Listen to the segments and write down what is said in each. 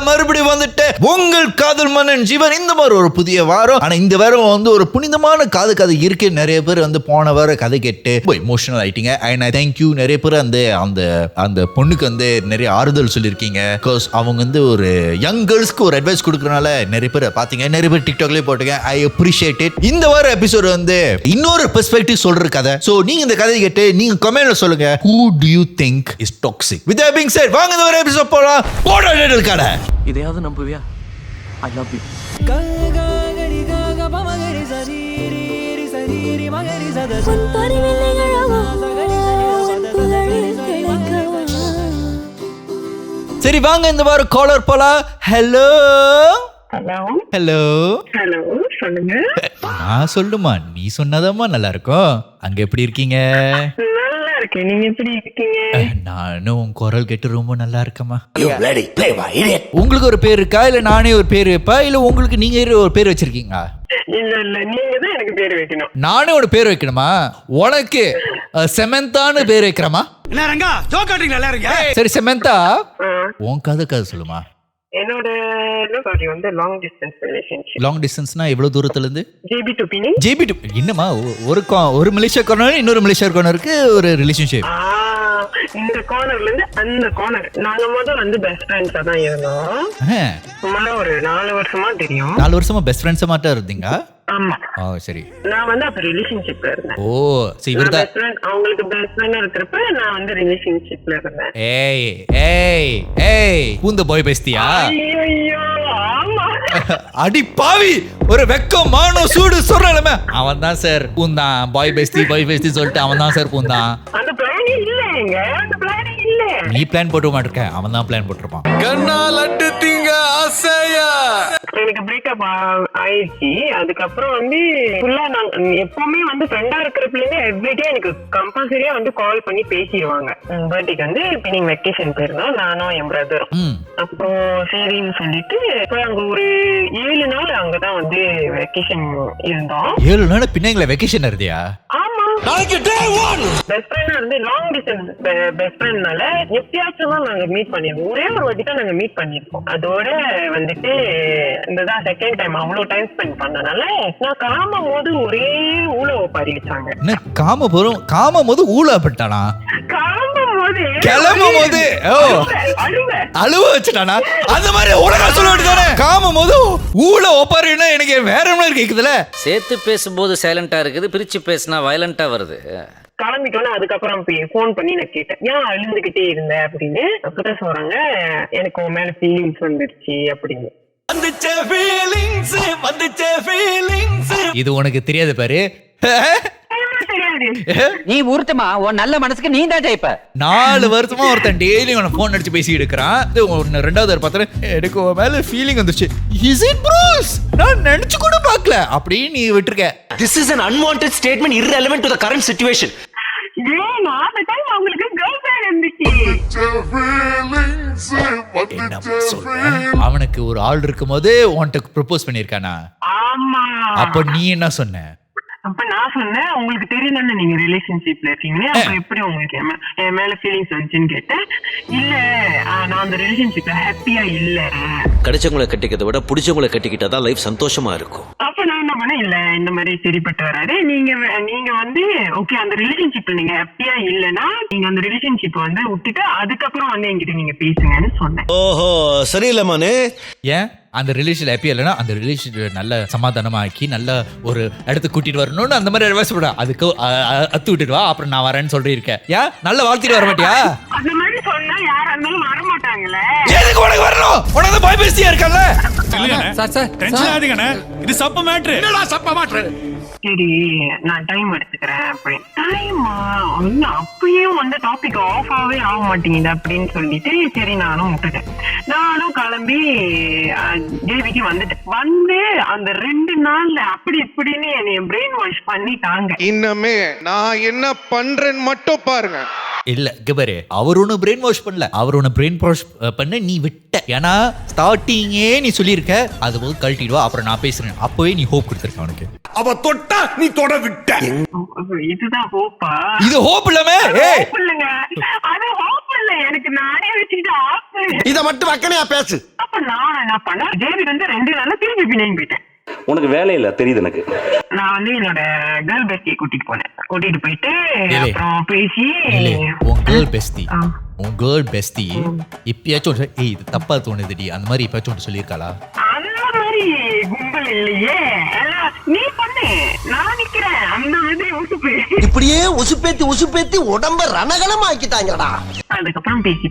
மறுபடியும் வந்துட்டு உங்கள் காதல் மன்னன் ஜீவன். இந்த மாதிரி ஒரு புதிய வாரம். ஆனா இந்த வாரம் வந்து ஒரு புனிதமான காது கதை இருக்கு. நிறைய பேர் வந்து போன வாரம் கதை கேட்டு எமோஷனல் ஆயிட்டீங்க. And I thank you. நிறைய பேர் அந்த அந்த அந்த பொண்ணுக்கு வந்து நிறைய ஆறுதல் சொல்லியிருக்கீங்க. பிகாஸ் அவங்க வந்து ஒரு யங் கேர்ள்ஸ்க்கு ஒரு அட்வைஸ் கொடுக்கறனால நிறைய பேர் பாத்தீங்க. நிறைய பேர் டிக்டாக்லயே போட்டுங்க. I appreciate it. இந்த வாரம் எபிசோட் வந்து இன்னொரு பெர்ஸ்பெக்டிவ் சொல்ற கதை. சோ நீங்க இந்த கதையை கேட்டு நீங்க கமெண்ட்ல சொல்லுங்க, who do you think is toxic? With that being said, வாங்க இந்த ஒரு எபிசோட் போலாம். போடா டேடல் கடை. இதையாவது நம்புவியா? I love you. சரி வாங்க இந்த வாரம் காலர் போலாம். ஹலோ ஹலோ ஹலோ ஹலோ சொல்லுங்க. நான் சொல்லுமா, நீ சொன்னதாமா நல்லா இருக்கும். அங்க எப்படி இருக்கீங்க? நல்லா இருக்கேன். நீங்க எப்படி இருக்கீங்க? நானும் உன் குரல் கேட்டு ரொம்ப நல்லா இருக்கமா. உங்களுக்கு ஒரு பேர் இருக்கா, இல்ல நானே ஒரு பேர் வைப்பா, இல்ல உங்களுக்கு நீங்க ஒரு பேர் வச்சிருக்கீங்க? இல்ல இல்ல, நீங்க தான் எனக்கு பேர் வைக்கணும். நானே ஒரு பேர் வைக்கணுமா? உனக்கு செமந்தான்னு பேர் வைக்கிறமா? சரி செமந்தா, உன் கதை சொல்லுமா. என்னோட வந்து லாங் டிஸ்டன்ஸ் ரிலேஷன்ஷிப். லாங் டிஸ்டன்ஸ்னா எவ்வளவு தூரத்துல இருந்து? ஜேபி டு பினி. ஜேபி டு என்னமா? ஒரு மலேசியா கார்னர் இன்னொரு மலேசியா கார்னருக்கு ஒரு ரிலேஷன்ஷிப். இந்த கார்னர்ல இருந்து அந்த கார்னர் நாங்க முதல்ல வந்து பெஸ்ட் ஃப்ரெண்ட்ஸா தான் இருந்தோம். சுமாரா ஒரு 4 வருஷமா தெரியும். 4 வருஷமா பெஸ்ட் ஃப்ரெண்ட்ஸா மட்டும் இருந்தீங்க? ஆமா. ஓ சரி. நான் வந்து அப்ப ரிலேஷன்ஷிப்ல இருந்தேன். ஓ சரி. இவர்தான் அவங்களுக்கு பெஸ்ட் ஃப்ரெண்டா இருக்கிறப்ப நான் வந்து ரிலேஷன்ஷிப்ல இருந்தேன். ஏய் ஏய் ஏய், பூந்த பாய் பேஸ்தியா? ஐயோ ஆமா. அடி பாவி, ஒரு வெக்கம் மானம் சூடு சொல்றலமே. அவன் தான் சார் பூந்தான். பாய் பேஸ்தி சொல்லிட்டு அவன் தான் சார் பூந்தான். அந்த பிளான் இல்லங்க, அந்த பிளான் இல்ல. நீ பிளான் போட்டு மாட்டிருக்க, அவன் தான் பிளான் போட்டிருப்பான். கண்ணால் அட்டு திங்க ஆசையா. எனக்கு பிரேக்கப் ஆயிடுச்சு. அதுக்கப்புறம் வந்து ஃபுல்லா நாங்க எப்பவுமே வந்து ஃப்ரெண்டா இருக்கிறதுல இருந்து எவ்ரிடே எனக்கு கம்பல்சரியா வந்து கால் பண்ணி பேசிடுவாங்க. பர்த்டேக்கு வந்து இப்ப நீங்க வெக்கேஷன் போயிருந்தோம், நானும் என் பிரதரும். அப்புறம் சரின்னு சொல்லிட்டு இப்ப அங்க ஒரு 7 நாள் அங்கதான் வந்து வெக்கேஷன் இருந்தோம். 7 நாள் பின்னைங்கள வெக்கேஷன் இருந்தியா? ஆமா. பெஸ்ட் ஃப்ரெண்டா இருந்து லாங் டிஸ்டன்ஸ் பெஸ்ட் ஃப்ரெண்ட்னால எப்பயாச்சும் தான் நாங்க மீட் பண்ணிருக்கோம். ஒரே ஒரு வாட்டி தான் நாங்க மீட் பண்ணிருக்கோம். அதோட வந்துட்டு இந்ததான் செகண்ட் டைம். அவ்வளவு டைம் ஸ்பெண்ட் பண்ணனால நான் காம போது ஒரே ஊழ ஒப்பாரி வச்சாங்க. என்ன காம போது ஊழப்பட்டானா? காம போது கிளம்பும் போது அழுவ வச்சுட்டானா? அந்த மாதிரி உலக சொல்ல வேண்டியதானே. காம போது ஊழ ஒப்பாரின்னா எனக்கு வேற என்ன கேக்குதுல. சேர்த்து பேசும்போது சைலண்டா இருக்குது, பிரிச்சு பேசினா வயலண்டா வருது. கிளம்பிட்டோன்னா அதுக்கப்புறம் போன் பண்ணி நான் கேட்டேன், ஏன் அழுந்துகிட்டே இருந்த அப்படின்னு. அப்பதான் சொல்றாங்க, எனக்கு உன் மேல ஃபீலிங்ஸ் வந்துருச்சு அப்படின்னு. இது உனக்கு தெரியாது பாரு. நீ ஊர்த்தமா, உன் நல்ல மனசுக்கு நீ தான் ஜெயிப்ப. 4 வருஷமா ஒருத்தன் டெய்லி உன போன் அடிச்சு பேசிட்டு இருக்கிறான். ரெண்டாவது பார்த்தா எனக்கு உன் மேல ஃபீலிங் வந்துச்சு. Is it Bruce? நான் நினைச்சு கூட பார்க்கல அப்படின்னு நீ விட்டுருக்க. This is an unwanted statement irrelevant to the current situation. ஏன்னா அந்த டைம் அவங்களுக்கு கேர்ள் ஃப்ரெண்ட் இருந்துச்சு. என்ன சொல்றேன்? அவனுக்கு ஒரு ஆள் இருக்கும்போது உன்கிட்ட ப்ரொபோஸ் பண்ணிருக்கானா? ஆமா. அப்ப நீ என்ன சொன்ன? அப்ப நான் சொன்னேன், உங்களுக்கு தெரியலன்னு நீங்க ரிலேஷன்ஷிப்ல இருக்கீங்க, அப்ப எப்படி உங்களுக்கு என் மேல ஃபீலிங்ஸ் வந்துச்சுன்னு கேட்டேன். இல்ல நான் அந்த ரிலேஷன்ஷிப்ல ஹாப்பியா இல்ல. கிடைச்சவங்களை கட்டிக்கிறத விட பிடிச்சவங்களை கட்டிக்கிட்டாதான் லைஃப் சந்தோஷமா இருக்கும். அப்ப நான் என்ன பண்ணேன், இல்ல இந்த மாதிரி சரிப்பட்டு வராது, நீங்க வந்து ஓகே அந்த ரிலேஷன்ஷிப்ல நீங்க ஹாப்பியா இல்லன்னா நீங்க அந்த ரிலேஷன்ஷிப் வந்து விட்டுட்டு அதுக்கப்புறம் வந்து என்கிட்ட நீங்க பேசுங்கன்னு சொன்னேன். ஓஹோ சரியில்லமானு. ஏன் அந்த ரிலேஷன் ஹாப்பியா இல்லைன்னா அந்த ரிலேஷன் நல்ல சமாதானமா ஆக்கி நல்ல ஒரு இடத்துக்கு கூட்டிட்டு வரணும்னு அந்த மாதிரி அட்வைஸ் பண்ண. அதுக்கு அத்து விட்டுட்டு வா, அப்புறம் நான் வரேன்னு சொல்லிருக்கேன். ஏன் நல்ல வாழ்த்திட்டு வர மாட்டியா? அந்த மாதிரி சொன்னா யாரா இருந்தாலும் வர மாட்டாங்களே. எதுக்கு உனக்கு வரணும்? உனக்கு பாய் பேசியா இருக்கல்ல. டென்ஷன் ஆகாதீங்கண்ணே, இது சப்ப மேட்ரு. என்னடா சப்ப மேட்ரு? சரி நான் டைம் எடுத்துக்கிறேன் அப்படின்னு. டைமா அப்பயும் வந்து டாபிக் ஆஃப் ஆக மாட்டேங்குது அப்படின்னு சொல்லிட்டு சரி நானும் விட்டுட்டேன். நானும் கிளம்பி ஜேபிக்கு வந்துட்டேன். வந்து அந்த 2 நாள்ல அப்படி இப்படின்னு என்னைய பிரெயின் வாஷ் பண்ணிட்டாங்க. இன்னமே நான் என்ன பண்றேன்னு மட்டும் பாருங்க. இல்ல கபரே, அவர் ஒன்னு பிரெயின் வாஷ் பண்ணல, அவர் ஒன்னு பிரெயின் வாஷ் பண்ண நீ விட்ட. ஏன்னா ஸ்டார்டிங்கே நீ சொல்லியிருக்க அது போது கழட்டிடுவா, அப்புறம் நான் பேசுறேன். அப்பவே நீ ஹோப் கொடுத்துருக்க அவனுக்கு. அவ தொட்டா நீ தொட விட்ட. இதுதான் ஹோப்பா? இது ஹோப் இல்லமே. இல்லங்க, அது ஹோப் இல்ல. அதுக்கு நானே வச்சுக்கிட்டு ஆப்பு. இத மட்டும் வக்கனையா பேசு. அப்ப நான் என்ன பண்ணேன், ஜேபி வந்து 2 நாள்ல திருப்பி பிணையும் போயிட்டேன். உனக்கு வேலை இல்ல தெரியுது எனக்கு. நான் வந்து என்னோட கேர்ள் பெஸ்டியை கூட்டிட்டு போயிட்டு ஏலே. அப்புறம் பேசி உன் கேர்ள் பெஸ்டி ஆ. உன் கேர்ள் பெஸ்டி இப்பயாச்சும் ஏய் இது தப்பா தோணுதுடி அந்த மாதிரி இப்பயாச்சும் ஒன்று சொல்லியிருக்காளா? அந்த மாதிரி கும்பல் இல்லையே. எல்லாம் நீ பண்ணு, நான் நிக்கிறேன். அந்த மாதிரி உசுப்பு. இப்படியே உசுப்பேத்தி உடம்ப ரணகலம் ஆக்கிட்டாங்கடா. அதுக்கப்புறம் பேசி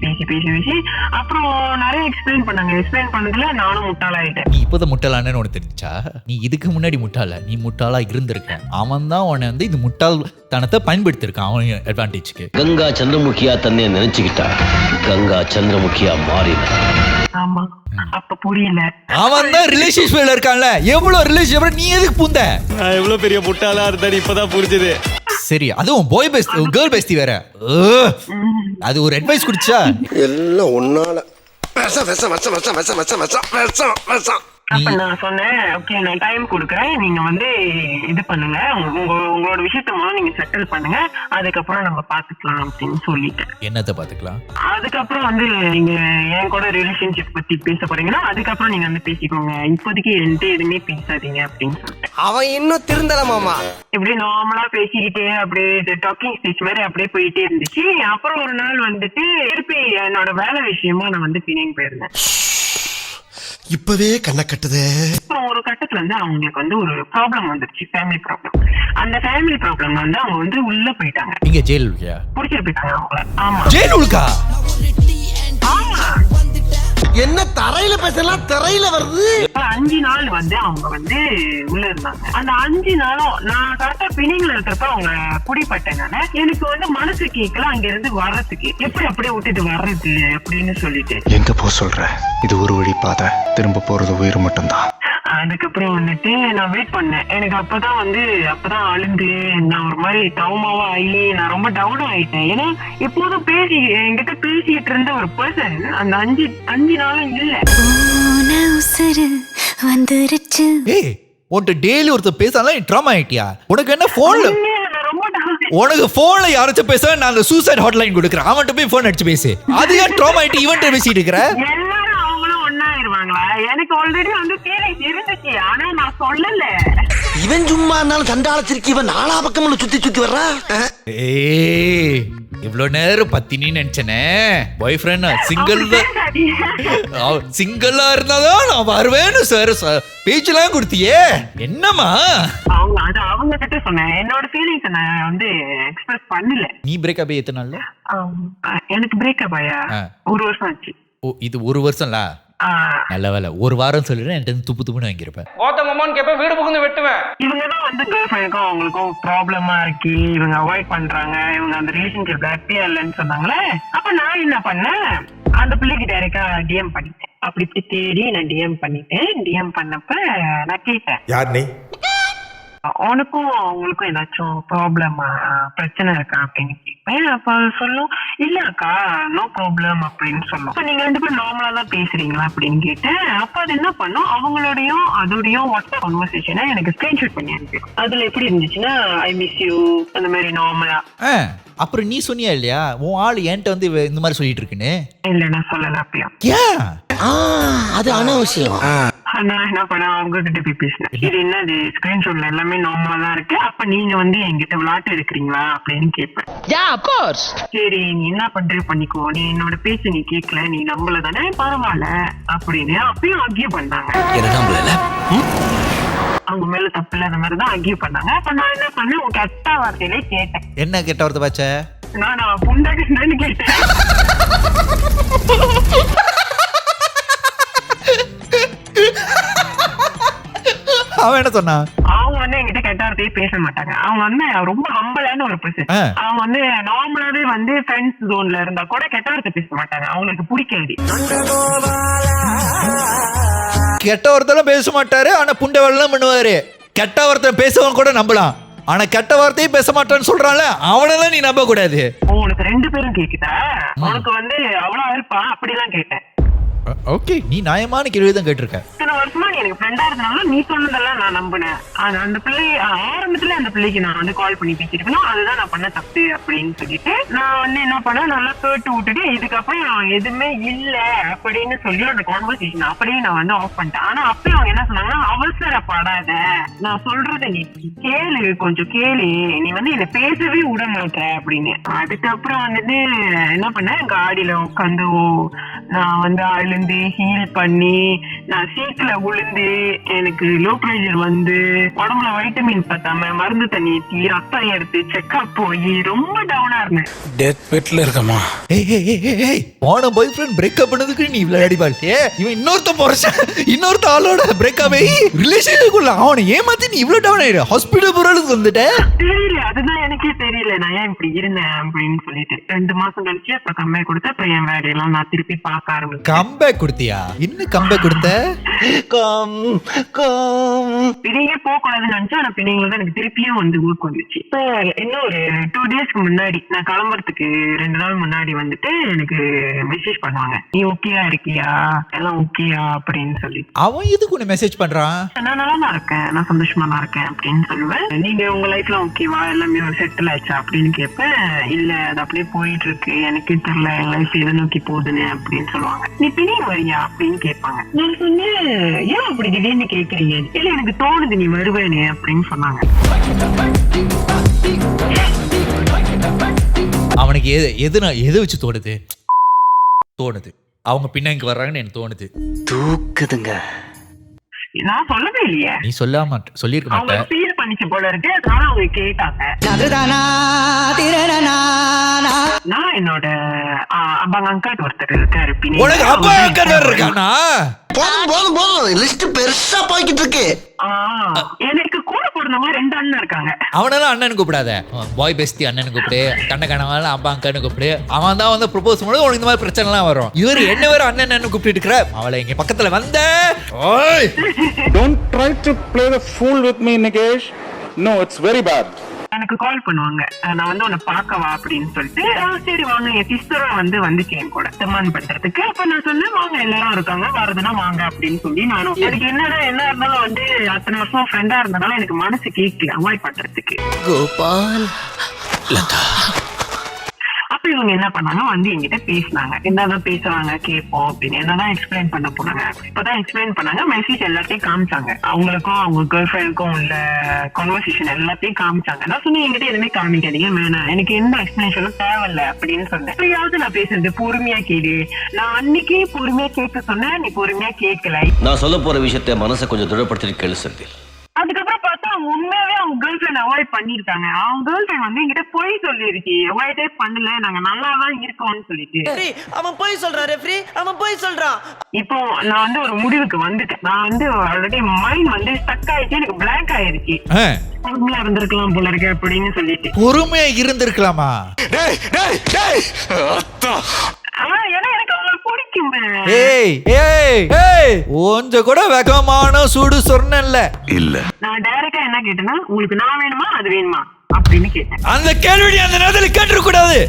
அப்புறம் நிறைய எக்ஸ்பிளைன் பண்ணாங்க. எக்ஸ்பிளைன் பண்ணதுல நானும் முட்டாளாயிட்டேன். நீ இப்போதான் முட்டாளான்னு உனக்கு தெரிஞ்சா? நீ இதுக்கு முன்னாடி முட்டாள, நீ முட்டாளா இருந்திருக்க. அவன் தான் உன்னை வந்து இது முட்டாள்தனத்தை பயன்படுத்திருக்கான் அவன் அட்வான்டேஜ்க்கு. கங்கா சந்திரமுகியா தன்னை நினைச்சுக்கிட்டா கங்கா சந்திரமுகியா மாறினா. ஆமா, அப்ப புரியல. அவன் தான் ரிலேஷன்ஷிப்ல இருக்கான்ல. எவ்வளவு ரிலேஷன்ஷிப் நீ எதுக்கு பூந்த? நான் எவ்வளவு பெரிய முட்டாளா இருந்தா இப்பதான் புரிஞ்சது. சரி, அதுவும் பாய் பெஸ்ட் கேர்ள் பெஸ்டி வேற. அது ஒரு அட்வைஸ் குடிச்சா எல்லாம் ஒன்னால விஷம். அப்ப நான் சொன்னேன், ஓகே நான் டைம் கொடுக்குறேன், நீங்க வந்து இது பண்ணுங்க, உங்களோட விஷயத்த முதல்ல நீங்க செட்டில் பண்ணுங்க, அதுக்கப்புறம் நம்ம பாத்துக்கலாம் அப்படின்னு சொல்லிட்டேன். என்னத்தை பாத்துக்கலாம்? அதுக்கப்புறம் வந்து நீங்க என் கூட ரிலேஷன்ஷிப் பத்தி பேச போறீங்கன்னா அதுக்கப்புறம் நீங்க வந்து பேசிக்கோங்க, இப்போதைக்கு என்கிட்ட எதுவுமே பேசாதீங்க அப்படின்னு சொல்லிட்டேன். அவன் இன்னும் திருந்தல மாமா. இப்படி நார்மலா பேசிக்கிட்டே அப்படியே டாக்கிங் ஸ்பீச் மாதிரி அப்படியே போயிட்டே இருந்துச்சு. அப்புறம் ஒரு நாள் வந்துட்டு திருப்பி என்னோட வேலை விஷயமா நான் வந்து பிணையம் போயிருந்தேன். இப்பவே கண்ண கட்டுதே. அப்புறம் ஒரு கட்டத்துல வந்து அவங்களுக்கு வந்து ஒரு ப்ராப்ளம் வந்துருச்சு, ஃபேமிலி ப்ராப்ளம். அந்த ஃபேமிலி ப்ராப்ளம் வந்து அவங்க வந்து உள்ள போயிட்டாங்க. நீங்க ஜெயில் உள்ளயா? புடிச்சிட்டு போயிட்டாங்க அவங்கள. ஆமா, ஜெயில் உள்ளா? ஆமா. என்ன தரையில பேசலாம், தரையில வருது. 5 நாள் வந்து அவங்க வந்து உள்ள இருந்தாங்க. அந்த 5 நாளும் நான் கரெக்டா பிணைங்கள இருக்கிறப்ப அவங்க குடிப்பட்டேனால எனக்கு வந்து மனசு கேட்கல அங்க இருந்து வர்றதுக்கு. எப்படி அப்படியே விட்டுட்டு வர்றது அப்படின்னு சொல்லிட்டு. எங்க போ சொல்ற? இது ஒரு வழி பாதை, திரும்ப போறது உயிர் மட்டும்தான். அதுக்கப்புறம் வந்துட்டு நான் வெயிட் பண்ணேன். எனக்கு அப்பதான் அழுந்து நான் ஒரு மாதிரி ட்ராமாவா ஆகி நான் ரொம்ப டவுன் ஆயிட்டேன். ஏன்னா எப்போதும் என்கிட்ட பேசிட்டு இருந்த ஒரு பர்சன் அந்த 5 நாளும் இல்ல. ஏய், உன்கிட்ட டெய்லி ஒருத்தர் பேசலாம், நீ ட்ராமா ஆயிட்டியா? உனக்கு என்ன போன்ல ரொம்ப down. உனக்கு போன்ல யாராச்சும் பேச நான் அந்த சூசைட் ஹாட்லைன் கொடுக்குறேன், அவன்கிட்ட போய் போன் அடிச்சு பேசு. அது ஏன் ட்ராமா ஆயிட்டு இவன்ட்ட பேசிட்டு இருக்கிற? எல்லாரும் அவங்களும் ஒண்ணாயிருவாங்களா? எனக்கு ஆல்ரெடி வந்து ஃபீலிங்ஸ் இருந்துச்சு, ஆனா நான் சொல்லல. இவன் சும்மா இருந்தாலும் சண்டாளச்சிருக்கு, இவன் நாலா பக்கம் சுத்தி வர்றா. ஏய், இவ்வளவு நேரம் பத்தினி நினைச்சனே. பாய் ஃப்ரெண்ட் சிங்கிளா இருந்தாதான் நான் வருவேன்னு சார் பேச்செல்லாம் கொடுத்தியே, என்னமா? அவங்க கிட்ட சொன்னேன், என்னோட ஃபீலிங்ஸ் நான் வந்து எக்ஸ்பிரஸ் பண்ணல. நீ பிரேக்கப் ஆகி எத்தனை நாள்ல? எனக்கு பிரேக்கப் ஆயா 1 வருஷம் ஆச்சு. ஓ, இது 1 வருஷம்ல? நல்ல வேலை, 1 வாரம் சொல்லிடுறேன், என்கிட்ட துப்புன்னு வாங்கிருப்பேன். இவங்கதான் வந்து கேர்ள் ஃப்ரெண்டுக்கும் அவங்களுக்கும் ப்ராப்ளமா இருக்கு, இவங்க அவாய்ட் பண்றாங்க, இவங்க அந்த ரிலேஷன்ஷிப் ஹாப்பியா இல்லைன்னு சொன்னாங்களே. அப்ப நான் என்ன பண்ணேன், அந்த பிள்ளைக்கு டைரக்டா டிஎம் பண்ணிட்டேன். அப்படி தேடி நான் டிஎம் பண்ணிட்டேன். டிஎம் பண்ணப்ப நான் கேட்டேன், யார் நீ? உனக்கும் அவங்களுக்கும் ஏதாச்சும் ப்ராப்ளமா, பிரச்சனை இருக்கா அப்படின்னு கேட்பேன். அப்ப சொல்லும், இல்ல அக்கா நோ ப்ராப்ளம் அப்படின்னு சொல்லும். அப்ப நீங்க 2 பேரும் நார்மலா தான் பேசுறீங்களா அப்படின்னு கேட்டேன். அப்ப அது என்ன பண்ணும், அவங்களோடையும் அதோடையும் வாட்ஸ்அப் கான்வர்சேஷனை எனக்கு ஸ்கிரீன்ஷாட் பண்ணி அனுப்பிடும். அதுல எப்படி இருந்துச்சுன்னா, ஐ மிஸ் யூ அந்த மாதிரி நார்மலா. அப்புறம் நீ சொன்னியா இல்லையா உன் ஆள் என்கிட்ட வந்து இந்த மாதிரி சொல்லிட்டு இருக்குன்னு? இல்ல நான் சொல்லல. அப்பயும் அது அனாவசியம். நான் என்ன பண்ணேன், அவங்க கிட்ட போய் பேசினேன். இது என்னது ஸ்கிரீன்ஷாட்ல எல்லாமே நார்மலா தான் இருக்கு, அப்ப நீங்க வந்து என்கிட்ட விளையாட்டு எடுக்கிறீங்களா அப்படின்னு கேட்பேன். சரி நீ என்ன பண்ற பண்ணிக்கோ, நீ என்னோட பேச்சு நீ கேட்கல, நீ நம்பல தானே, பரவாயில்ல அப்படின்னு அப்பயும் ஆர்கியூ பண்ணாங்க. அவங்க மேல தப்பு இல்லாத மாதிரி தான் ஆர்கியூ பண்ணாங்க. அப்ப நான் என்ன பண்ணேன், உன் கெட்ட வார்த்தையிலே கேட்டேன். என்ன கெட்ட வார்த்தை பாச்ச? நான் புண்டான்னு கேட்டேன். அவன் என்ன சொன்னா? அவங்க வந்து என்கிட்ட கெட்ட வார்த்தையே பேச மாட்டாங்க. அவங்க வந்து ரொம்ப ஹம்பலான ஒரு பர்சன். அவங்க வந்து நார்மலாவே வந்து ஃப்ரெண்ட்ஸ் ஜோன்ல இருந்தா கூட கெட்ட வார்த்தை பேச மாட்டாங்க, அவங்களுக்கு பிடிக்காது. கெட்ட வார்த்தை பேச மாட்டாரு, ஆனா புண்டை வேலை பண்ணுவாரு. கெட்ட வார்த்தை பேசவன் கூட நம்பலாம், ஆனா கெட்ட வார்த்தையும் பேச மாட்டான்னு சொல்றான்ல, அவனெல்லாம் நீ நம்ப கூடாது. உனக்கு 2 பேரும் கேக்குதா? உனக்கு வந்து அவ்வளவு ஹெல்ப்பா அப்படிலாம் கேட்டேன். ஓகே, நீ நியாயமான கேள்வி தான் கேட்டிருக்க. இத்தனை வருஷமா நீ எனக்கு ஃப்ரெண்டா இருந்தனால நீ சொன்னதெல்லாம் நான் நம்பினேன். அந்த பிள்ளை ஆரம்பத்துல அந்த பிள்ளைக்கு நான் வந்து கால் பண்ணி பேசிருக்கணும், அதுதான் நான் பண்ண தப்பு அப்படின்னு சொல்லிட்டு நான் வந்து என்ன பண்ணேன், நல்லா கேட்டு விட்டுட்டு இதுக்கப்புறம் எதுவுமே இல்ல அப்படின்னு சொல்லி அந்த கான்வர்சேஷன் அப்படியே நான் வந்து ஆஃப் பண்ணிட்டேன். ஆனா அப்பயும் அவங்க என்ன சொன்னாங்கன்னா, அவசரப்படாத, நான் சொல்றத நீ கேளு, கொஞ்சம் கேளு, நீ வந்து என்ன பேசவே விட மாட்ட அப்படின்னு. அதுக்கப்புறம் வந்துட்டு என்ன பண்ணேன், காடியில உட்காந்து நான் வந்து அழுந்து ஹீல் பண்ணி நான் சீட்ல விழுந்து எனக்கு லோ ப்ரெஷர் வந்து உடம்புல வைட்டமின் பத்தாம மருந்து தண்ணி ஊத்தி ரத்தம் எடுத்து செக்அப் போய் ரொம்ப டவுனா இருந்தேன். டெத் பெட்ல இருக்கமா? போன பாய் ஃப்ரெண்ட் பிரேக்கப் பண்ணதுக்கு நீ இவ்வளவு அடிபாள்ட்டே. இவன் இன்னொருத்த ஆளோட பிரேக்கப் ஆகி ரிலேஷன்ஷிப்குள்ள அவனை ஏமாத்தி நீ இவ்வளவு டவுன் ஆயிடு ஹாஸ்பிடல் போறதுக்கு வந்துட்ட. தெரியல, அதுதான் எனக்கே தெரியல நான் ஏன் இப்படி இருந்தேன் அப்படின்னு சொல்லிட்டு 2 மாசம் கழிச்சு அப்புறம் கம்பேக் கொடுத்து அப்புறம் என் வேலையெல்லாம் நான் திருப்பி பார்க்க ஆரம்பிச்சேன். கம்பேக் கொடுத்தியா? என்ன கம்பேக் கொடுத்த? பிடிங்க போக கூடாதுன்னு நினைச்சா ஆனா பிடிங்கள தான் எனக்கு திருப்பியும் வந்து ஊருக்கு வந்துச்சு. இப்போ இன்னும் ஒரு 2 டேஸ்க்கு முன்னாடி நான் கிளம்புறதுக்கு 2 நாள் முன்னாடி வந்துட்டு எனக்கு மெசேஜ் பண்ணுவாங்க, நீ ஓகேயா இருக்கியா, எல்லாம் ஓகேயா அப்படின்னு சொல்லி. அவன் எதுக்கு உன்னை மெசேஜ் பண்றான்? நான் நல்லா தான் இருக்கேன், நான் சந்தோஷமா தான் இருக்கேன் அப்படின்னு சொல்லுவேன். நீங்க உங்க லைஃப்ல ஓகேவா, எல்லாமே செட்டில் ஆயிடுச்சா அப்படின்னு கேட்பேன். இல்ல அது அப்படியே போயிட்டு இருக்கு, எனக்கு தெரியல என் லைஃப் எதை நோக்கி போகுதுன்னு அப்படின்னு சொல்லுவாங்க. நீ பிடிங்க வரியா அப்படின்னு கேட்பாங்க. நான் சொன்னேன், ஏன் அப்படி திடீர்னு கேட்கறீங்க? இல்ல எனக்கு தோணுது நீ வருவேனே அப்படின்னு சொன்னாங்க. அவனுக்கு எது வச்சு தோணுது அவங்க பின்னாங்க வர்றாங்கன்னு எனக்கு தோணுது. தூக்குதுங்க. நான் சொல்லவே இல்லையே. நீ சொல்லிருக்க அவங்க மாட்டேன். ஃபீல் பண்ணிச்சு போல இருக்கு, அதனால அவங்க கேட்டாங்க. நான் என்னோட அப்பாங்க அங்காட் ஒருத்தர் இருக்காரு பின்னாடி. உனக்கு அப்பா அக்கா இருக்கானா? போதும் லிஸ்ட் பெருசா போய்கிட்டு இருக்கு. எனக்கு கூட பிறந்தவங்க 2 அண்ணன் இருக்காங்க. அவனெல்லாம் அண்ணன் கூப்பிடாத, பாய் பெஸ்டி அண்ணன் கூப்பிடு, கண்ண கணவன் அப்பா அக்கான்னு கூப்பிடு. அவன் தான் வந்து ப்ரொபோஸ் பண்ணும்போது உனக்கு இந்த மாதிரி பிரச்சனை எல்லாம் வரும். இவர் என்ன வேற அண்ணன் கூப்பிட்டு இருக்கிற, அவளை இங்க பக்கத்துல வந்த. Don't try to play the fool with me, Nikesh. No, it's very bad. எனக்கு கால் பண்ணுவாங்க, நான் வந்து உன்னை பார்க்கவா அப்படின்னு சொல்லிட்டு. சரி வாங்க, என் சிஸ்டரும் வந்துச்சு என் கூட சமான் பண்றதுக்கு. அப்ப நான் சொன்னேன், வாங்க எல்லாரும் இருக்காங்க, வரதுன்னா வாங்க அப்படின்னு சொல்லி. நானும் எனக்கு என்ன இருந்தாலும் வந்து அத்தனை வருஷம் ஃப்ரெண்டா இருந்தனால எனக்கு மனசு கேட்கல அவாய்ட் பண்றதுக்கு. கோபால் அப்ப இவங்க என்ன பண்ணாங்க, வந்து என்கிட்ட பேசினாங்க. என்னதான் பேசுறாங்க கேட்போம் அப்படின்னு, என்னதான் எக்ஸ்பிளைன் பண்ண போனாங்க. இப்பதான் எக்ஸ்பிளைன் பண்ணாங்க, மெசேஜ் எல்லாத்தையும் காமிச்சாங்க. அவங்களுக்கும் அவங்க கேர்ள் ஃபிரெண்டுக்கும் உள்ள கான்வர்சேஷன் எல்லாத்தையும் காமிச்சாங்க. நான் சொன்னேன், என்கிட்ட எதுவுமே காமிக்காதீங்க, வேணாம், எனக்கு எந்த எக்ஸ்பிளேஷனும் தேவையில்ல அப்படின்னு சொன்னேன். எப்பயாவது நான் பேசுறது பொறுமையா கேளு, நான் அன்னைக்கே பொறுமையா கேட்க சொன்னேன், நீ பொறுமையா கேட்கல. நான் சொல்ல போற விஷயத்தை மனசை கொஞ்சம் திடப்படுத்திட்டு கேளு செந்தில். அதுக்கப்புறம் பார்த்தா அவங்க உண்மையாவே அவங்க கேர்ள் ஃபிரெண்ட் அவாய்ட் பண்ணிருக்காங்க. அவங்க கேர்ள் ஃபிரெண்ட் வந்து என்கிட்ட போய் சொல்லிருச்சு, அவாய்டே பண்ணல, நாங்க நல்லாதான் இருக்கோம்னு சொல்லிட்டு. அவன் போய் சொல்றான். இப்போ நான் வந்து ஒரு முடிவுக்கு வந்துட்டேன். நான் வந்து ஆல்ரெடி மைண்ட் வந்து ஸ்டக் ஆயிடுச்சு, எனக்கு பிளாங்க் ஆயிருச்சு. பொறுமையா இருந்திருக்கலாம் போல இருக்கு அப்படின்னு சொல்லிட்டு. பொறுமையா இருந்திருக்கலாமா? ஏன்னா எனக்கு அவங்களை பிடிக்குமே. கொஞ்சம் கூட வெகமான சூடு சொன்னேன்ல. இல்ல நான் டைரக்டா என்ன கேட்டேன்னா, உங்களுக்கு நான் வேணுமா அது வேணுமா அப்படின்னு கேட்டேன். அந்த கேள்வி அந்த நேரத்துல கேட்டுற கூடாது.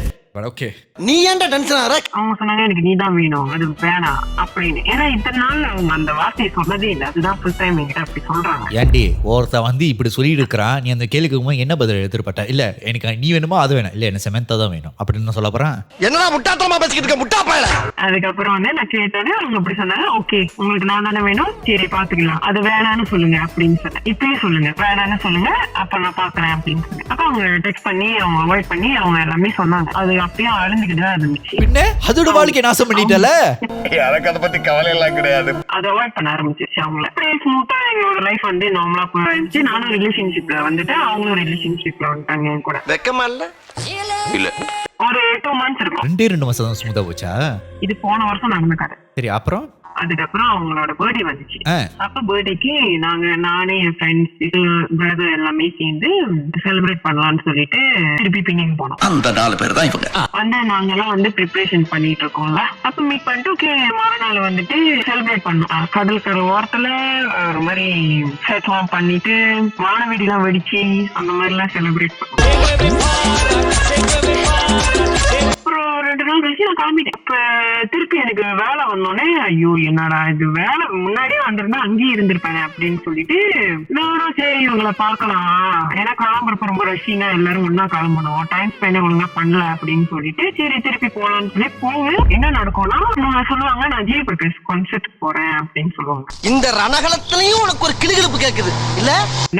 ஓகே, நீ ஏன்டா டென்ஷன் ஆற? அவங்க சொன்னாங்க, எனக்கு நீ தான் வேணும், அது வேணாம் அப்படின்னு. ஏன்னா இத்தனை நாள் அவங்க அந்த வார்த்தையை சொன்னதே இல்லை, அதுதான் ஃபுல் டைம் என்கிட்ட அப்படி சொல்றாங்க. ஏன்டி ஒருத்த வந்து இப்படி சொல்லிட்டு இருக்கிறான், நீ அந்த கேள்விக்கு என்ன பதில் எதிர்பார்ட்ட? இல்ல எனக்கு நீ வேணுமா அது வேணும், இல்ல எனக்கு செமந்தா தான் வேணும் அப்படின்னு சொல்ல போறான். என்னடா முட்டாத்தனமா பேசிக்கிட்டு இருக்க முட்டா பயல. அதுக்கப்புறம் வந்து நான் கேட்டோன்னே அவங்க அப்படி சொன்னாங்க, ஓகே உங்களுக்கு நான் தானே வேணும், சரி பாத்துக்கலாம், அது வேணான்னு சொல்லுங்க அப்படின்னு சொன்னேன். இப்பயே சொல்லுங்க, வேணான்னு சொல்லுங்க, அப்ப நான் பாக்குறேன் அப்படின்னு சொன்னேன். அப்ப அவங்க டெக்ஸ்ட் பண்ணி அவங்க அவாய்ட் பண்ணி அவங்க எல்லாமே சொன்னாங்க. அது அப்படியே அழுந்துகிட்டு தான் இருந்துச்சு. பின்ன அதோட வாழ்க்கை நாசம் பண்ணிட்டல. எனக்கு அதை பத்தி கவலை எல்லாம் கிடையாது. அதை அவாய்ட் பண்ண ஆரம்பிச்சிருச்சு அவங்கள. அப்படியே ஸ்மூத்தா எங்களோட லைஃப் வந்து நார்மலா போயிருந்துச்சு. நானும் ரிலேஷன்ஷிப்ல வந்துட்டு, அவங்களும் ரிலேஷன்ஷிப்ல வந்துட்டாங்க என் கூட. வெக்கமா இல்ல? இல்ல, ஒரு 2 months இருக்கும். 2 மாசம் தான் ஸ்மூத்தா போச்சா? இது போன வருஷம் நடந்த கதை. சரி, அப்புறம் அதுக்கப்புறம் அவங்களோட பர்த்டே வந்துச்சு. அப்ப பர்த்டேக்கு நானே என் ஃப்ரெண்ட்ஸ் பிரதர் எல்லாமே சேர்ந்து செலிப்ரேட் பண்ணலாம்னு சொல்லிட்டு திருப்பி பின்னிங் போனோம். அந்த 4 பேர் தான் இவங்க. வந்து நாங்க எல்லாம் வந்து ப்ரிப்பரேஷன் பண்ணிட்டு இருக்கோம்ல. அப்ப மீட் பண்ணிட்டு ஓகே மறுநாள் வந்துட்டு செலிப்ரேட் பண்ணோம். கடற்கரை ஓரத்துல ஒரு மாதிரி செட் எல்லாம் பண்ணிட்டு வானவெடி எல்லாம் வெடிச்சு அந்த மாதிரி எல்லாம் செலிப்ரேட் பண்ணோம். அப்புறம் 2 நாள் கழிச்சு நான் கிளம்பிட்டேன். இப்ப திருப்பி எனக்கு வேலை வந்தோடனே ஐயோ என்னடா இது, வேலை முன்னாடியே வந்திருந்தா அங்கேயே இருந்திருப்பேன் அப்படின்னு சொல்லிட்டு நானும் சரி இவங்களை பார்க்கலாம், ஏன்னா கிளம்புறப்ப ரொம்ப ரஷ்ஷிங்கா எல்லாரும் ஒன்னா கிளம்பணும், டைம் ஸ்பெண்ட் ஒழுங்கா பண்ணல அப்படின்னு சொல்லிட்டு சரி திருப்பி போலான்னு சொல்லி போவேன். என்ன நடக்கும்னா சொல்லுவாங்க நான் ஜி பிரகாஷ் கான்சர்ட் போறேன் அப்படின்னு சொல்லுவாங்க. இந்த ரணகலத்திலயும் உனக்கு ஒரு கிளுகிழப்பு கேக்குது இல்ல?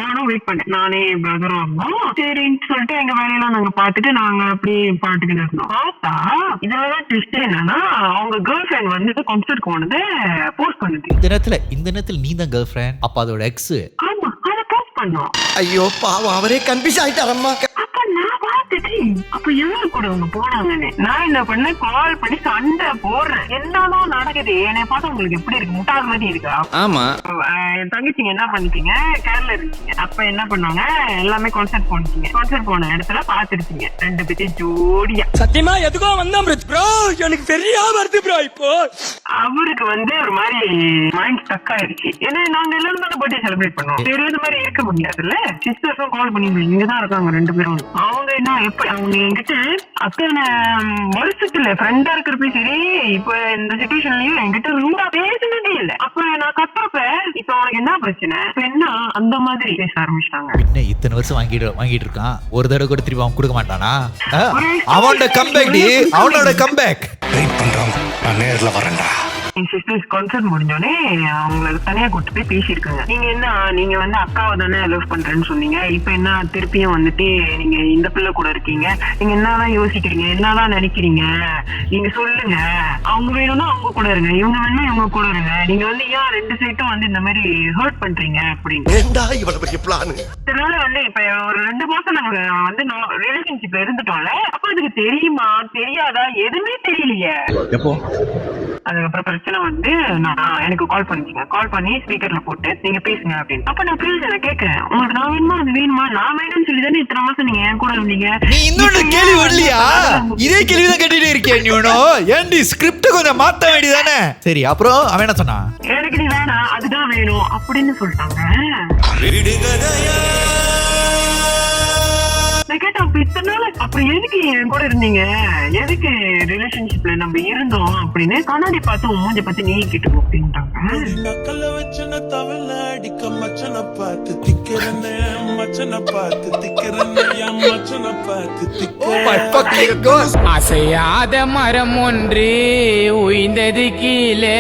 நானும் வெயிட் பண்ணேன், நானே பிரதரும் இருந்தோம். சரின்னு சொல்லிட்டு எங்க வேலையெல்லாம் நாங்க பாத்துட்டு நாங்க அப்படி பாட்டுக்கிட்டு இருந்தோம். பார்த்தா இதெல்லாம் ட்விஸ்ட் என்னன்னா அவங்க கேர்ள் ஃபிரெண்ட் வந்து கான்சர்ட்க்கு போனது போஸ்ட் பண்ணுது. இந்த நேரத்துல நீ தான் கேர்ள் ஃபிரெண்ட், அப்ப அதோட எக்ஸ். ஆமா அதை போஸ்ட் பண்ணோம். ஐயோ பாவம், அவரே கன்ஃபியூஸ் ஆயிட்டாரம்மா. அப்ப நான் பார்த்துட்டு அப்ப யாரு கூட அவங்க போனாங்கன்னு நான் என்ன பண்ணேன், கால் பண்ணி சண்டை போடுறேன். என்னதான் நடக்குது, என்னை பார்த்தா உங்களுக்கு எப்படி இருக்கு, முட்டாள் மாதிரி இருக்கா? ஆமா. என் தங்கச்சிங்க என்ன பண்ணிட்டீங்க, கேரளா இருக்கீங்க, அப்ப என்ன பண்ணாங்க எல்லாமே கான்சர்ட் போனீங்க. கான்சர்ட் போன இடத்துல பாத்துருக்கீங்க ரெண்டு பேரும் ஜோடியா. சத்தியமா எதுக்கோ வந்தோம் ப்ரோ, எனக்கு சரியா வருது ப்ரோ. இப்போ அவருக்கு வந்து ஒரு மாதிரி மைண்ட் ஸ்டக் ஆயிடுச்சு. ஏன்னா நாங்க எல்லாரும் தான் பர்த்டே செலிப்ரேட் பண்ணோம், தெரியாத மாதிரி இருக்க முடியாதுல்ல. சிஸ்டர்ஸும் கால் பண்ணி இங்கதான் இருக்காங்க ரெண்டு பேரும். அவங்க என்ன எப்படி அவங்க என்கிட்ட அத்தனை வருஷத்துல ஃப்ரெண்டா இருக்கிறப்ப சரி, இப்ப இந்த சிச்சுவேஷன்லயும் என்கிட்ட ரூடா பேசினதே இல்ல. அப்ப நான் கத்துறப்ப இப்ப அவனுக்கு என்ன பிரச்சனை, இப்ப என்ன அந்த மாதிரி பேச ஆரம்பிச்சிட்டாங்க. பின்ன இத்தனை வருஷம் வாங்கிட்டு இருக்கான், ஒரு தடவை கூட திருப்பி அவன் கொடுக்க மாட்டானா? அவனோட கம்பேக் டி, அவனோட கம்பேக். வெயிட் பண்றோம், நான் நேர்ல வரேன்டா. என் சிஸ்டர்ஸ் கான்சர்ட் முடிஞ்சோடனே அவங்களை தனியா கூட்டு போய் பேசியிருக்காங்க. நீங்க வந்து அக்காவை தானே லவ் பண்றேன்னு சொன்னீங்க, இப்ப என்ன திருப்பியும் வந்துட்டு நீங்க இந்த பிள்ளை கூட இருக்கீங்க, நீங்க என்னதான் யோசிக்கிறீங்க, என்னதான் நினைக்கிறீங்க, நீங்க சொல்லுங்க. அவங்க வேணும்னா அவங்க கூட இருங்க, இவங்க வேணும்னா இவங்க கூட இருங்க. நீங்க வந்து ஏன் ரெண்டு சைட்டும் வந்து இந்த மாதிரி ஹர்ட் பண்றீங்க அப்படின்னு. இதனால வந்து இப்ப ஒரு 2 மாசம் நாங்க வந்து ரிலேஷன்ஷிப்ல இருந்துட்டோம்ல, அப்ப அதுக்கு தெரியுமா தெரியாதா எதுவுமே தெரியலையே. அதுக்கப்புறம் பிரச்சனை வந்து நான் எனக்கு கால் பண்ணிட்டீங்க, கால் பண்ணி ஸ்பீக்கர்ல போட்டு நீங்க பேசுங்க அப்படின்னு. அப்ப நான் பேசுறேன், கேட்கறேன் உங்களுக்கு நான் வேணுமா அது வேணுமா, நான் வேணும்னு சொல்லி தானே இத்தனை மாசம் நீங்க என் கூட இருந்தீங்க. நீ இன்னொன்னு கேள்வி வரலையா? இதே கேள்விதான் கேட்டுட்டே இருக்கேன். நீ ஏன்டி ஸ்கிரிப்ட் கொஞ்சம் மாத்த வேண்டியதானே? சரி அப்புறம் அவன் என்ன சொன்னா? எனக்கு நீ வேணாம் அதுதான் வேணும் அப்படின்னு சொல்லிட்டாங்க. நான் கேட்டேன் அப்ப இத்தனை நாள் அப்புறம் எதுக்கு என் கூட இருந்தீங்க, எதுக்கு ரிலேஷன்ஷிப்ல நம்ம இருந்தோம் அப்படின்னு. கண்ணாடி பார்த்து உன் மூஞ்ச பார்த்து நீ கிட்டு அப்படின்ட்டாங்க. அசையாத மரம் ஒன்று உயிர்ந்தது கீழே.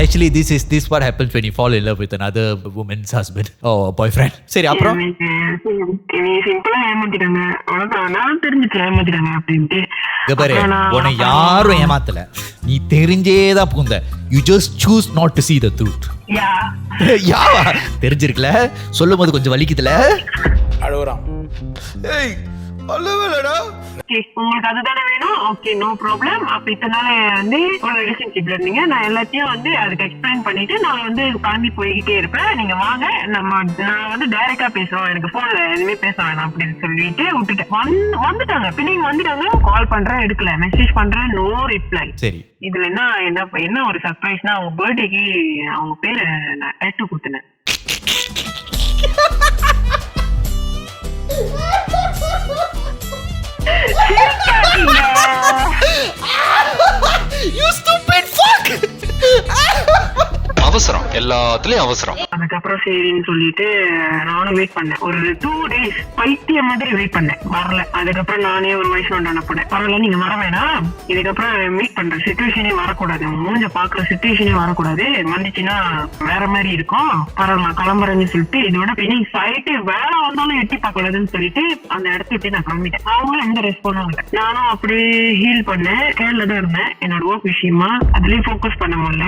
Actually, this what happens when you fall in love with another woman's husband or boyfriend. சரி அப்புறம் சிம்பிளா ஏமாத்திட்டாங்க, அவ்வளவுதான். நான் தெரிஞ்சுட்டேன் ஏமாத்திட்டாங்க அப்படின்ட்டு. உன்னை யாரும் ஏமாத்தல, நீ தெரிஞ்சேதான் புகுந்த. You just choose not to see the truth. யாவா தெரிஞ்சிருக்கல, சொல்லும் போது கொஞ்சம் வலிக்குதுல. அழுகுறான். ஏய் அழுவலடா. உங்களுக்கு அதுதானே வேணும், ஓகே நோ ப்ராப்ளம். அப்ப இத்தனை நாள் வந்து ஒரு ரிலேஷன்ஷிப்ல இருந்தீங்க, நான் எல்லாத்தையும் வந்து அதுக்கு எக்ஸ்பிளைன் பண்ணிட்டு நான் வந்து கிளம்பி போய்கிட்டே இருப்பேன். நீங்க வாங்க நான் வந்து டைரக்டா பேசுவோம், எனக்கு போன்ல எதுவுமே பேச வேணாம் அப்படின்னு சொல்லிட்டு விட்டுட்டேன். வந்துட்டாங்க, பின்னிங்க வந்துட்டாங்க. கால் பண்றேன் எடுக்கல, மெசேஜ் பண்றேன் நோ ரிப்ளை. சரி இதுல என்ன ஒரு சர்ப்ரைஸ்னா அவங்க பர்த்டேக்கு அவங்க பேரை நான் டேட்டு கொடுத்தேன். You stupid fuck. அவசரம், எல்லாத்துலயும் அவசரம். அதுக்கப்புறம் சரின்னு சொல்லிட்டு நானும் வெயிட் பண்ணேன். ஒரு 2 days பைத்தியம் மாதிரி வெயிட் பண்ணேன், வரல. அதுக்கப்புறம் நானே ஒரு வயசு நோட் அனுப்பினேன், பரவாயில்ல நீங்க வர வேணாம், இதுக்கப்புறம் மீட் பண்ற சிச்சுவேஷனே வரக்கூடாது, மூஞ்ச பாக்குற சிச்சுவேஷனே வரக்கூடாது, வந்துச்சுன்னா வேற மாதிரி இருக்கும், பரவாயில்ல நான் கிளம்புறேன்னு சொல்லிட்டு இதோட பின்னிங் சைட்டு வேலை வந்தாலும் எட்டி பார்க்கக்கூடாதுன்னு சொல்லிட்டு அந்த இடத்த விட்டு நான் கிளம்பிட்டேன். அவங்களும் எந்த ரெஸ்பான்ஸும் இல்லை. நானும் அப்படியே ஹீல் பண்ணேன், கேரளா தான் இருந்தேன் என்னோட ஒர்க் விஷயமா, அதுலயும் ஃபோக்கஸ் பண்ண முடியல.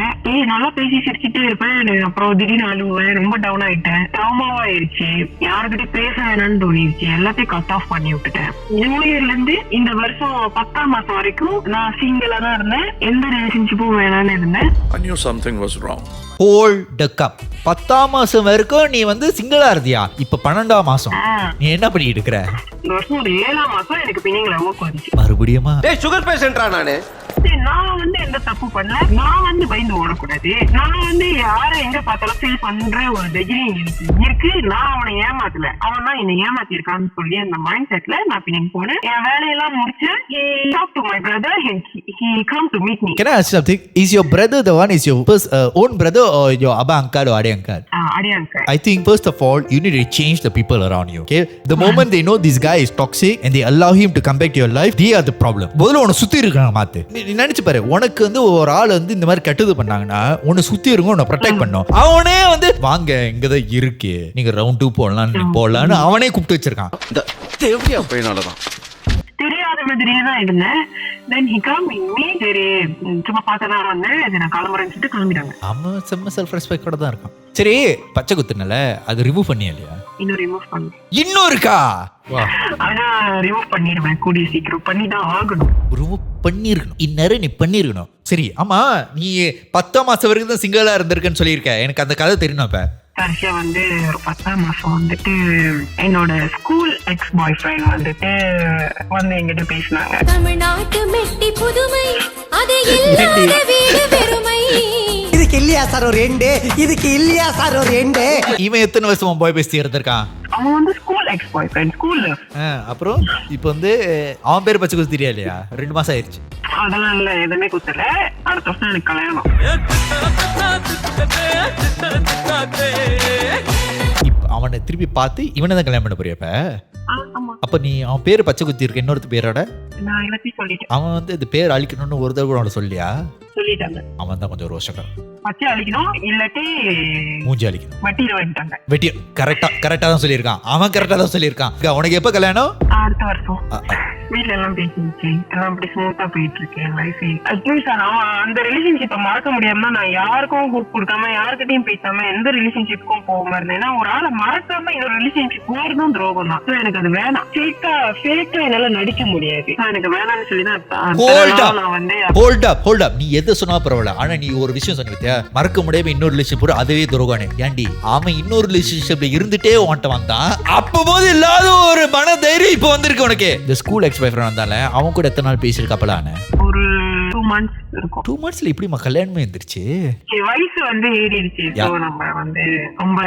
நல்லா பேசி சிரிச்சுட்டே இருப்பேன், அப்புறம் திடீர்னு அழுவேன், ரொம்ப டவுன் ஆயிட்டேன், ட்ராமாவா ஆயிடுச்சு, யாருக்கிட்ட பேச வேணாம்னு தோணிடுச்சு, எல்லாத்தையும் கட் ஆஃப் பண்ணி விட்டுட்டேன். நியூ இயர்ல இருந்து இந்த வருஷம் 10ஆம் மாசம் வரைக்கும் நான் சிங்கிளா தான் இருந்தேன், எந்த ரிலேஷன்ஷிப்பும் வேணாம்னு இருந்தேன். I knew something was wrong. Hold the cup. 10ஆம் மாசம் வரைக்கும் நீ வந்து சிங்கிளா இருந்தியா? இப்ப 12ஆம் மாசம் நீ என்ன பண்ணிட்டு இருக்கிற? இந்த வருஷம் ஒரு 7ஆம் மாசம் எனக்கு பின்னிங் லவ் வந்துச்சு. மறுபடியுமா? டேய் சுகர் பேஷண்டா நானு. நான் வந்து எந்த தப்பு பண்ணல, நான் வந்து பயந்து ஓடக்கூடாது, நான் வந்து யாரை எங்க பார்த்தாலும் ஃபீல் பண்ற ஒரு தைரியம் இருக்கு. நான் அவனை ஏமாத்தல, அவன் தான் என்னை ஏமாத்தி இருக்கான்னு சொல்லி அந்த மைண்ட் செட்ல நான் பின்னிங் போனேன். என் வேலையெல்லாம் முடிச்சேன். He talked to my brother and he come to meet me. Can I ask something? Is your brother the one is your first own brother or your abba uncle or ade uncle? அடியாங்க. I think first of all you need to change the people around you. Okay, the moment they know this guy is toxic and they allow him to come back to your life, they are the problem. முதல்ல உன்னை சுத்தி இருக்காங்க மாத்து. நீ நினைச்சு பாரு, உனக்கு வந்து ஒரு ஆள் வந்து இந்த மாதிரி கெட்டது பண்ணாங்கன்னா உன்னை சுத்தி இருங்க, உன்னை ப்ரொடெக்ட் பண்ணும். அவனே வந்து வாங்க இங்கதான் இருக்கு, நீங்க ரவுண்ட் 2 போடலான்னு அவனே கூப்பிட்டு வச்சிருக்கான். தேவையா பையனாலதான் தெரியாத மாதிரியே தான் இருந்தேன். Then he come in me, சரி சும்மா பார்க்கதான் வந்தேன், நான் கிளம்புறேன்னு சொல்லிட்டு கிளம்பிட்டாங்க. அவன் செம்ம செல்ஃப் ரெஸ்பெக்டோட தான் இருக்கான். சரி, பச்சை குத்துனல அது ரிமூவ் பண்ணியா இல்லையா? இன்னும் ரிமூவ் பண்ணு. இன்னும் இருக்கா? ஆனா ரிமூவ் பண்ணிடுவேன், கூடிய சீக்கிரம் பண்ணி தான் ஆகணும். ரிமூவ் பண்ணிருக்கணும், இந்நேரம் நீ பண்ணிருக்கணும். சரி, ஆமா, நீ 10ஆம் மாசம் வரைக்கும் தான் சிங்கிளா இருந்திருக்கன்னு சொல்லியிருக்க. எனக்கு அந்த கதை தெரியணும். இப்ப கடைசியா வந்து ஒரு 10ஆம் மாசம் வந்துட்டு என்னோட ஸ்கூல் எக்ஸ் பாய் ஃப்ரெண்ட் வந்துட்டு வந்து எங்கிட்ட பேசினாங்க. தமிழ்நாட்டு மெட்டி புதுமை அது இல்லாத வீடு பெருமை. இதுக்கு இல்லையா சார் ஒரு எண்டு, இதுக்கு இல்லையா சார் ஒரு எண்டு. இவன் எத்தனை வருஷமா பாய் பேசி இருந்திருக்கான்? அவன் வந்து ஸ்கூல் எக்ஸ் பாய் ஃப்ரெண்ட், ஸ்கூல்ல. அப்புறம் இப்போ வந்து அவன் பேர் பச்சை குத்து தெரியா இல்லையா? 2 மாசம் ஆயிடுச்சு. அதெல்லாம் இல்ல, எதுவுமே குத்தல. அடுத்த வருஷம் எனக்கு கல்யாணம். இப்ப அவனை திருப்பி பார்த்து இவனை தான் கல்யாணம் பண்ண போறியப்ப? அப்ப நீ அவன் பேரு பச்சை குத்தி இருக்க இன்னொரு பேரோட நான் எல்லாத்தையும் சொல்லிட்டேன். அவன் வந்து இந்த பேர் அழிக்கணும்னு ஒரு தடவை கூட அவனை சொல்லியா? சொல்லிட்டாங்க. அவன் தான் கொஞ்சம் ரோஷக்காரன். பச்சை அழிக்கணும், இல்லாட்டி மூஞ்சி அழிக்கணும். வெட்டிட வேண்டாங்க. வெட்டி கரெக்டா தான் சொல்லியிருக்கான். அவன் கரெக்டா தான் சொல்லியிருக்கான். உனக்கு எப்ப கல்யாணம்? அடுத்த வருஷம். வீட்டுல எல்லாம் பேசிச்சு, எல்லாம் அப்படி ஸ்மூத்தா போயிட்டு இருக்கேன் லைஃப். அட்லீஸ்ட் நான் அந்த ரிலேஷன்ஷிப்பை மறக்க முடியாம நான் யாருக்கும் கொடுக்காம யாருக்கிட்டையும் பேசாம எந்த ரிலேஷன்ஷிப்புக்கும் போகாம இருந்தேன். ஏன்னா ஒரு ஆளை மறக்காம இன்னொரு ரிலேஷன்ஷிப் போறதும் துரோகம் தான். எனக்கு அது வேணாம். ஃபேக்கா என்னால நடிக்க முடியாது. எனக்கு வேணாம்னு சொல்லி தான் நான் வந்து ஹோல்ட் அப். நீ எதை சொன்னா பரவாயில்ல, ஆனா நீ ஒரு விஷயம் சொன்ன பத்தியா, மறக்க முடியாம இன்னொரு ரிலேஷன்ஷிப் அதுவே துரோகானே. ஏன்டி அவன் இன்னொரு ரிலேஷன்ஷிப்ல இருந்துட்டே உன்கிட்ட வந்தான், அப்போது இல்லாத ஒரு மன தைரியம் இப்ப வந்திருக்கு உனக்கு. இந்த ஸ்கூல் எக்ஸ் பாய் ஃப்ரெண்ட் வந்தால அவன் கூட எத்தனை நாள் பேசியிருக்காப்பலான்னு? ஒரு 2 months இருக்கும். 2 monthsல இப்படி கல்யாணமே இருந்துருச்சு. வயசு வந்து ஏறிடுச்சு. நம்ம வந்து ரொம்ப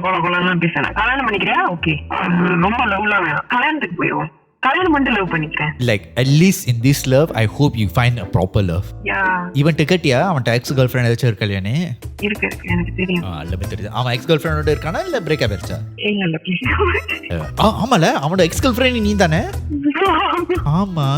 கொலகொலாம் பேசணும். கல்யாணம் பண்ணிக்கிறியா? ஓகே, ரொம்ப லவ்லாம் வேணாம், கல்யாணத்துக்கு போயிடுவோம். கல்யாணம் பண்ணிட்டு லவ் பண்ணிக்கிறேன். Like at least in this love I hope you find a proper love. இவன் டிக்கெட்டியா அவன் எக்ஸ் கேர்ள் ஃப்ரெண்ட் ஏதாச்சும் இருக்கலையானே? இருக்கு, எனக்கு தெரியும். எல்லாமே தெரியுது. அவன் எக்ஸ் கேர்ள் ஃப்ரெண்டோட இருக்கானா இல்ல பிரேக்கப் ஆயிடுச்சா? இல்ல ப்ளீஸ். ஆமால, அவனோட எக்ஸ் கேர்ள் ஃப்ரெண்ட் நீ தானே? ஆமா.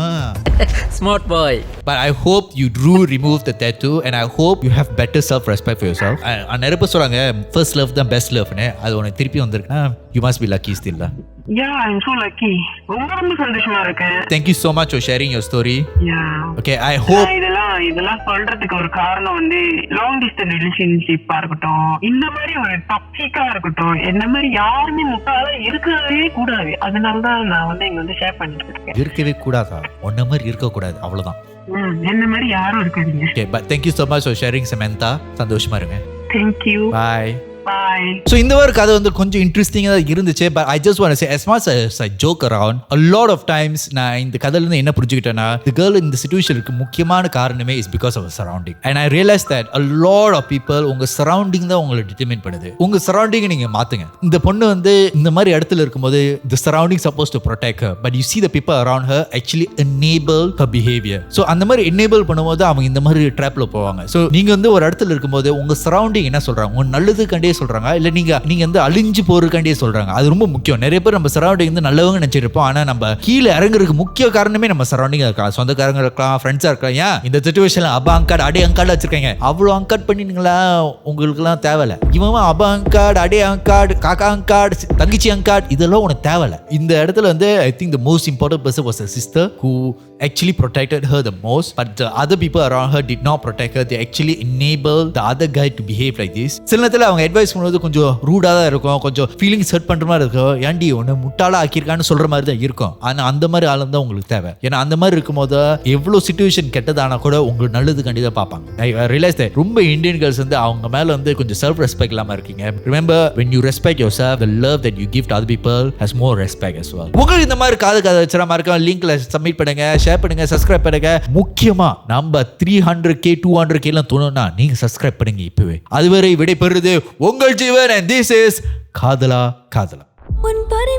Smart boy. But I hope you do remove the tattoo and I hope you have better self respect for yourself. நிறைய பேர் சொல்றாங்க first love தான் best loveனு. அது உனக்கு திருப்பி வந்திருக்குன்னா you must be lucky still. Yeah, I'm so lucky. ரொம்ப சந்தோஷமா இருக்கேன். Thank you so much for sharing your story. Yeah. Okay, I hope இதெல்லாம் சொல்றதுக்கு ஒரு காரணம் வந்து லாங் டிஸ்டன்ஸ் ரிலேஷன்ஷிப்பா இருக்கட்டும், இந்த மாதிரி ஒரு டாக்ஸிக்கா இருக்கட்டும், என்ன மாதிரி யாருமே முட்டாள இருக்கவே கூடாது. அதனாலதான் நான் வந்து இங்க வந்து ஷேர் பண்ணிட்டு இருக்கேன். இருக்கவே கூடாதா? ஒன்ன மாதிரி இருக்க கூடாது, அவ்வளவுதான். என்ன மாதிரி யாரும் இருக்காதீங்க. Okay, but thank you so much for sharing, Samantha. சந்தோஷமா இருங்க. Thank you. Bye. Bye. So இந்த ஒரு கதை வந்து கொஞ்சம் இன்ட்ரெஸ்டிங்கா இருந்துச்சு. But I just want to say, as much as I joke around, a lot of times நான் இந்த கதையில இருந்து என்ன புரிஞ்சுக்கிட்டேன்னா, the girl in the situationக்கு முக்கியமான காரணமே is because of her surrounding. And I realized that a lot of people உங்க surrounding தான் உங்களை determine பண்ணுது. உங்க surrounding நீங்க மாத்துங்க. இந்த பொண்ணு வந்து இந்த மாதிரி இடத்துல இருக்கும்போது the surrounding supposed to protect her, but you see the people around her actually enable her behavior. So அந்த மாதிரி enable பண்ணும்போது அவங்க இந்த மாதிரி ட்ராப்ல போவாங்க. So நீங்க வந்து ஒரு இடத்துல இருக்கும்போது உங்க surrounding என்ன சொல்றாங்க, உங்க நல்லதுக்காண்டி சொல்றாங்க இல்ல நீங்க வந்து அழிஞ்சு போறதுக்காண்டியே சொல்றாங்க, அது ரொம்ப முக்கியம். நிறைய பேர் நம்ம சரௌண்டிங் வந்து நல்லவங்க நினைச்சிருப்போம், ஆனா நம்ம கீழே இறங்குறதுக்கு முக்கிய காரணமே நம்ம சரௌண்டிங் இருக்கலாம், சொந்தக்காரங்க இருக்கலாம், ஃப்ரெண்ட்ஸா இருக்கலாம். ஏன் இந்த சிச்சுவேஷன்ல அப்பா அங்காட் அடே அங்காட் வச்சிருக்காங்க, அவ்வளவு அங்காட் பண்ணிங்களா உங்களுக்கு எல்லாம் தேவையில்ல. இவன் அப்பா அங்காட் அடே அங்காட் காக்கா அங்காட் தங்கச்சி அங்காட் இதெல்லாம் உனக்கு தேவையில்ல. இந்த இடத்துல வந்து I think the most important person was her sister who actually protected her the most, but the other people around her did not protect her. They actually enabled the other guy to behave like this. சில நேரத்துல அவங்க advice பண்ணுவது கொஞ்சம் ரூடா தான் இருக்கும், கொஞ்சம் feelings hurt பண்ற மாதிரி இருக்கும். ஏன்டி ஒன்னு முட்டாளா ஆக்கியிருக்கான்னு சொல்ற மாதிரி தான் இருக்கும். ஆனா அந்த மாதிரி ஆளும் தான் உங்களுக்கு தேவை. ஏன்னா அந்த மாதிரி இருக்கும்போது எவ்வளவு சிச்சுவேஷன் கெட்டதானா கூட உங்களுக்கு நல்லது கண்டிப்பா பார்ப்பாங்க. ஐ ரியலைஸ் தட் ரொம்ப இந்தியன் கேர்ள்ஸ் வந்து அவங்க மேல வந்து கொஞ்சம் செல்ஃப் ரெஸ்பெக்ட் இல்லாம இருக்கீங்க. Remember when you respect yourself, the love that you give to other people has more respect as well. உங்களுக்கு இந்த மாதிரி காது வச்சறமா இருக்க லிங்க்ல சப்மிட் பண்ணுங்க, ஷேர் பண்ணுங்க, சப்ஸ்கிரைப் பண்ணுங்க. முக்கியமா நம்ம 300k 200k எல்லாம் தோணும்னா நீங்க சப்ஸ்கிரைப் பண்ணுங்க இப்பவே. அதுவரை விடை பெறுது உங்கள் ஜீவன் and this is காதலா காதலா. உன் பறவை